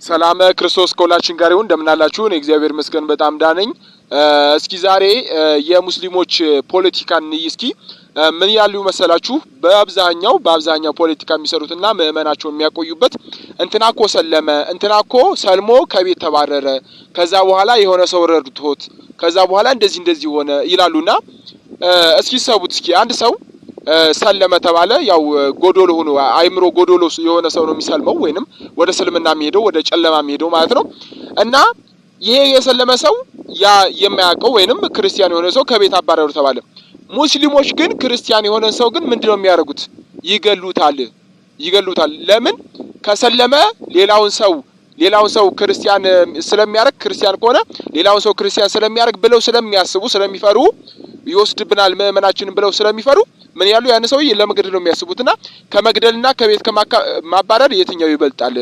ሰላም ክርስቶስ ከሁላችን ጋር ይሁን። እንደምናላችሁ እኔ እግዚአብሔር ይመስገን በጣም ዳነኝ። እስኪ ዛሬ የሙስሊሞች ፖለቲካን እስኪ ምን ያሉ መሰላችሁ? በአብዛኛው ፖለቲካ የሚሰሩትና ምእመናቸው የሚያቆዩበት እንትናኮ ሰለመ፣ እንትናኮ ሰልሞ ከቤት ተባረረ፣ ከዛ በኋላ የሆነ ሰው ረድቶት፣ ከዛ በኋላ እንደዚህ ሆነ ይላሉና እስኪ ሰቡት። እስኪ አንድ ሰው ሰለመ ተባለ። ያው ጎዶሎ ሆኖ አይምሮ ጎዶሎ የሆነ ሰው ነው የሚሰልመው ወይንም ወደ እስልምና የሚሄደው ወደ ጨለማ የሚሄደው ማለት ነው። እና ይሄ የሰለመ ሰው ያ የማያውቀው ወይንም ክርስቲያን የሆነ ሰው ከቤት አባረሩ ተባለ። ሙስሊሞች ግን ክርስቲያን የሆነ ሰው ግን ምንድነው የሚያደርጉት? ይገሉታል። ለምን? ከሰለመ ሌላውን ሰው ክርስቲያን ስለሚያደርግ፣ ክርስቲያን ከሆነ ሌላውን ሰው ክርስቲያን ስለሚያደርግ ብለው ስለሚያስቡ ስለሚፈሩ ይወስድብናል ምእመናችንን ብለው ስለሚፈሩ ምን ያሉ ያን ሰው ለመግደል ነው የሚያስቡትና ከመግደልና ከቤት ከማባረር የትኛው ይበልጣል?